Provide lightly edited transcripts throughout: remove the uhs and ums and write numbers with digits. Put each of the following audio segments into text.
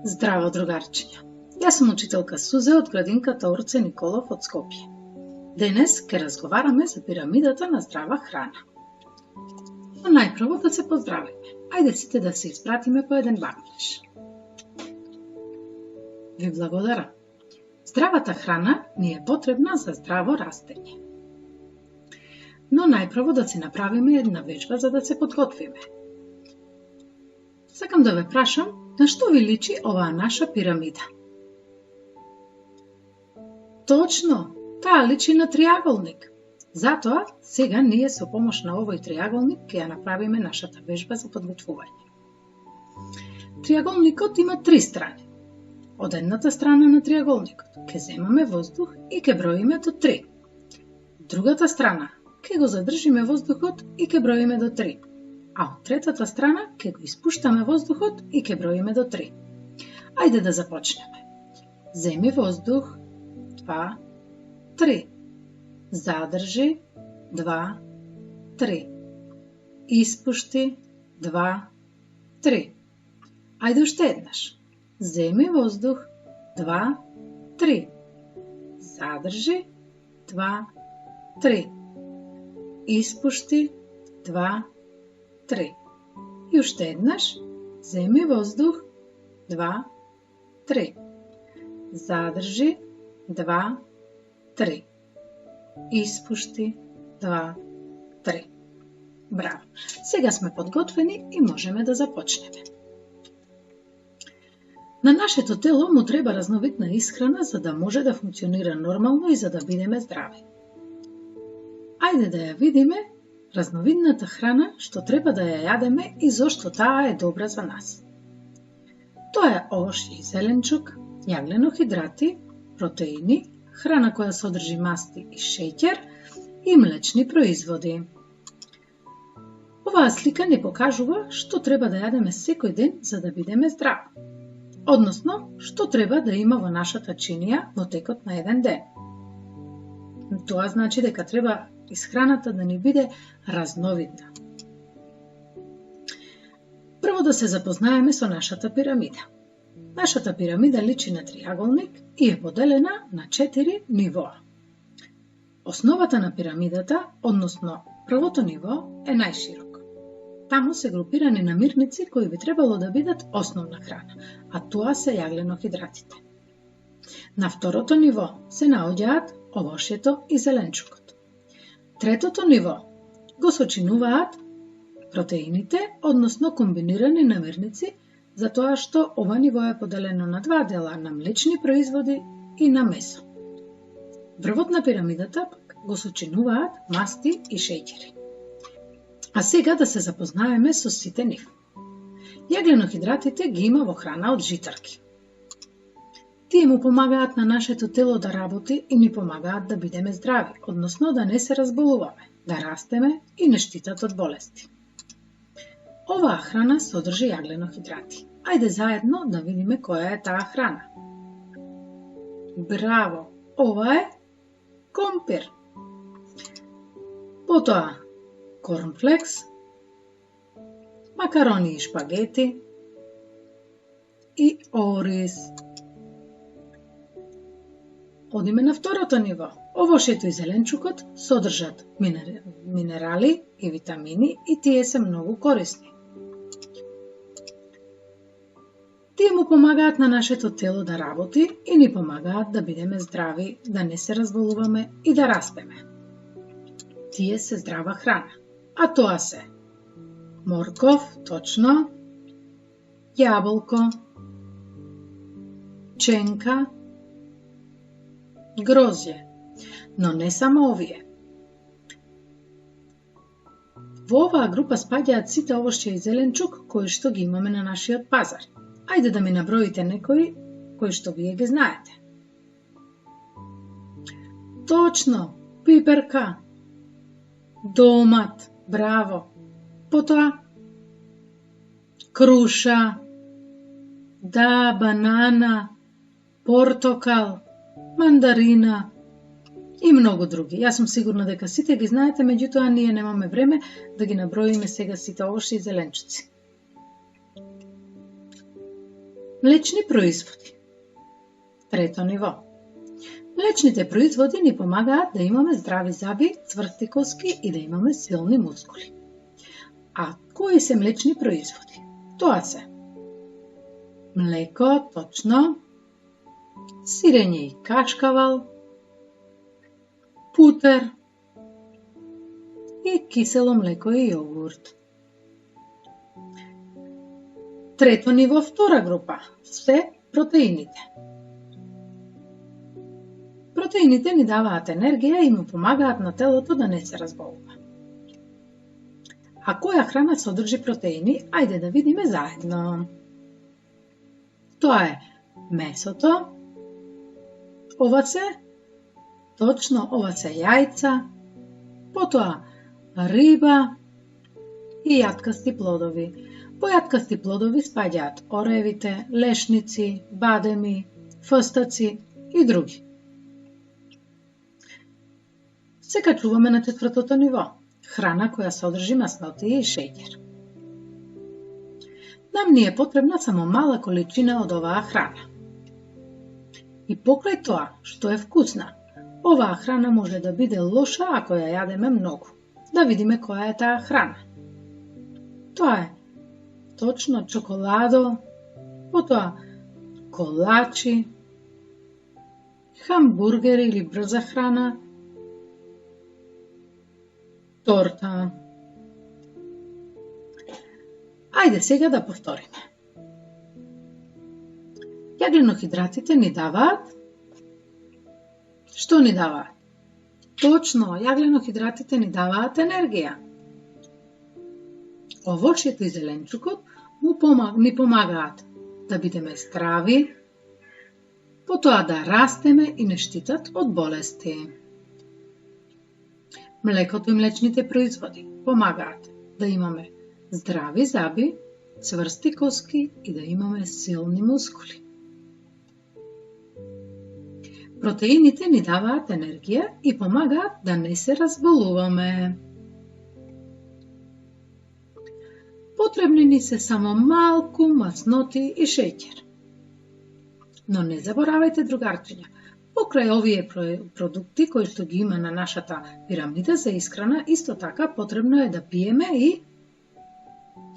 Здраво, другарчиња! Јас сум учителка Сузе од градинката Орце Николов од Скопје. Денес ќе разговараме за пирамидата на здрава храна. Но најпрво да се поздравиме. Ајде сите да се испратиме по еден бамбеш. Ви благодарам. Здравата храна ни е потребна за здраво растење. Но најпрво да се направиме една вежба за да се подготвиме. Сакам да ве прашам, на што ви личи оваа наша пирамида? Точно, таа личи на триаголник. Затоа, сега ние со помош на овој триаголник ќе ја направиме нашата вежба за подготвување. Триаголникот има три страни. Од едната страна на триаголникот ќе земаме воздух и ќе броиме до 3. Другата страна ќе го задржиме воздухот и ќе броиме до 3. А од третата страна ќе го испуштаме воздухот и ќе броиме до 3. Ајде да започнеме. Земи воздух, 2, 3. Задржи, 2, 3. Испушти, 2, 3. Ајде уште еднаш. Земи воздух, 2, 3. Задржи, 2, 3. Испушти, 2, 3. И уште еднаш. Земи воздух, 2, 3. Задржи, 2, 3. Испушти, 2, 3. Браво! Сега сме подготвени и можеме да започнеме. На нашето тело му треба разновидна исхрана за да може да функционира нормално и за да бидеме здрави. Ајде да ја видиме разновидната храна што треба да ја јадеме и зошто таа е добра за нас. Тоа е овошје и зеленчук, јаглено-хидрати, протеини, храна која содржи масти и шеќер и млечни производи. Оваа слика ни покажува што треба да јадеме секој ден за да бидеме здрави. Односно, што треба да има во нашата чинија во текот на еден ден. Тоа значи дека треба исхраната да ни биде разновидна. Прво да се запознаеме со нашата пирамида. Нашата пирамида личи на триаголник и е поделена на 4 нивоа. Основата на пирамидата, односно првото ниво, е најширок. Таму се групирани намирници кои би требало да бидат основна храна, а тоа се јаглено-хидратите. На второто ниво се наоѓаат овошјето и зеленчукот. Третото ниво го сочинуваат протеините, односно комбинирани намирници, затоа што ова ниво е поделено на два дела, на млечни производи и на месо. Врвот на пирамидата го сочинуваат масти и шеќери. А сега да се запознаеме со сите нив. Јаглено-хидратите ги има во храна од житарки. Тие му помагаат на нашето тело да работи и ни помагаат да бидеме здрави, односно да не се разболуваме, да растеме и не штитат од болести. Оваа храна содржи јаглено-хидрати. Ајде заедно да видиме која е таа храна. Браво! Ова е компир. Потоа корнфлекс, макарони и шпагети и ориз. Одиме на второто ниво. Овошјето и зеленчукот содржат минерали и витамини и тие се многу корисни. Тие му помагаат на нашето тело да работи и ни помагаат да бидеме здрави, да не се разболуваме и да растеме. Тие се здрава храна, а тоа се морков, точно, јаболко, ченка, грозје, но не само овие. Во оваа група спаѓаат сите овошје и зеленчук кои што ги имаме на нашиот пазар. Ајде да ми наброите некои кои што вие ги знаете. Точно, пиперка, домат, браво. Потоа круша, да, банана, портокал, мандарина и многу други. Јас сум сигурна дека сите ги знаете, меѓутоа ние немаме време да ги наброиме сега сите овошје и зеленчуци. Млечни производи. Трето ниво. Млечните производи ни помагаат да имаме здрави зъби, цврсти коски и да имаме силни мускули. А кои се млечни производи? Тоа се млеко, точно, сирење и кашкавал, путер и кисело млеко и јогурт. Трето ниво, втора група, се протеините. Протеините ни даваат енергија и му помагаат на телото да не се разболува. А која храна содржи протеини? Ајде да видиме заедно. Тоа е месото, ова се, точно, ова се јајца, потоа риба и јаткасти плодови. По јаткасти плодови спаѓаат оревите, лешници, бадеми, фстаци и други. Се качуваме на четвртото ниво. Храна која содржи маслотија и шеќер. Нам ни е потребна само мала количина од оваа храна. И покрај тоа, што е вкусна, оваа храна може да биде лоша ако ја јадеме многу. Да видиме која е таа храна. Тоа е точно чоколадо, потоа колачи, хамбургери или брза храна, торта. Ајде сега да повториме. Јагленохидратите ни даваат. Што ни даваат? Точно, јагленохидратите ни даваат енергија. Овошјето и зеленчукот ни помагаат да бидеме здрави, потоа да растеме и не штитат од болести. Млекото и млечните производи помагаат да имаме здрави зъби, цврсти коски и да имаме силни мускули. Протеините ни даваат енергија и помагаат да не се разболуваме. Потребни ни се само малку масноти и шеќер. Но не заборавајте, другарчиња, покрај овие продукти кои што ги има на нашата пирамида за исхрана, исто така потребно е да пиеме и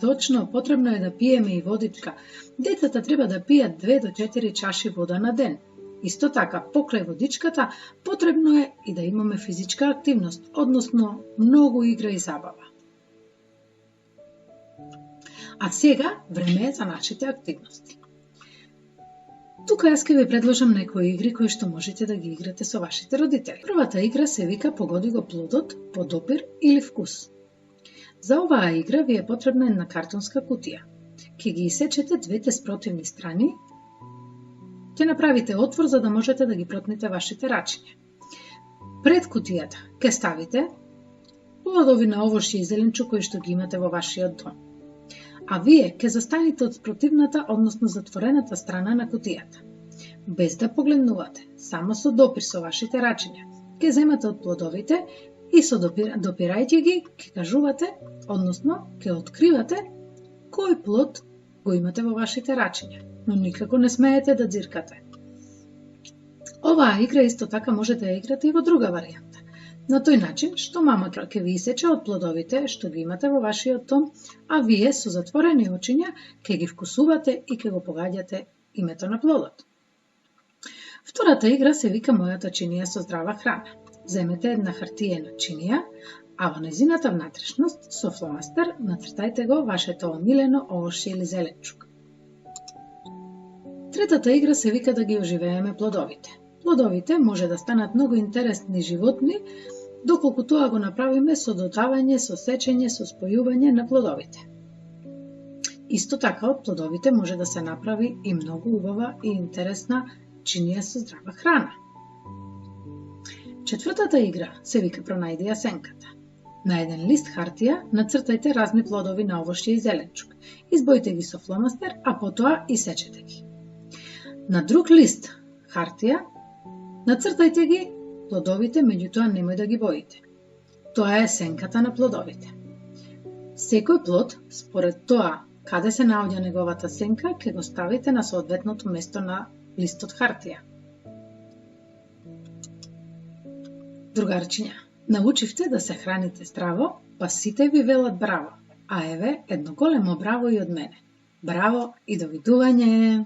точно, потребно е да пиеме и водичка. Децата треба да пијат 2 до 4 чаши вода на ден. Исто така, покрај водичката, потребно е и да имаме физичка активност, односно многу игра и забава. А сега време е за нашите активности. Тука јас ќе ви предложам некои игри кои што можете да ги играте со вашите родители. Првата игра се вика Погоди го плодот по допир или вкус. За оваа игра ви е потребна една картонска кутија. Ќе ги исечете двете спротивни страни, ќе направите отвор за да можете да ги протнете вашите рачиња. Пред кутијата ќе ставите плодови на овошје и зеленчук кои што ги имате во вашиот дом. А вие ќе застанете од спротивната, односно затворената страна на кутијата. Без да погледнувате, само со допир со вашите рачиња, ќе земате од плодовите и со допирајќи ги, ќе кажувате, односно ќе откривате кој плод го имате во вашите рачиња, но никако не смеете да дзиркате. Оваа игра исто така може да ја играте и во друга варијанта. На тој начин што мама ќе ви исече од плодовите што ги имате во вашиот дом, а вие со затворени очиња ќе ги вкусувате и ќе го погаѓате името на плодот. Втората игра се вика Мојата чинија со здрава храна. Земете една хартиена чинија, а во незината внатрешност со фломастер нацртајте го вашето омилено овошје или зеленчук. Третата игра се вика Да ги оживееме плодовите. Плодовите може да станат многу интересни животни, доколку тоа го направиме со додавање, со сечење, со спојување на плодовите. Исто така од плодовите може да се направи и многу убава и интересна чинија со здрава храна. Четвртата игра се вика Пронајди ја сенката. На еден лист хартија нацртајте разни плодови на овошје и зеленчук. Избојте ги со фломастер, а потоа исечете ги. На друг лист хартија нацртајте ги плодовите, меѓутоа немој да ги боите. Тоа е сенката на плодовите. Секој плод, според тоа Каде се наоѓа неговата сенка, ќе го ставите на соодветното место на листот хартија. Другарчиња, научивте да се храните здраво, па сите ви велат браво, а еве едно големо браво и од мене. Браво и довидување!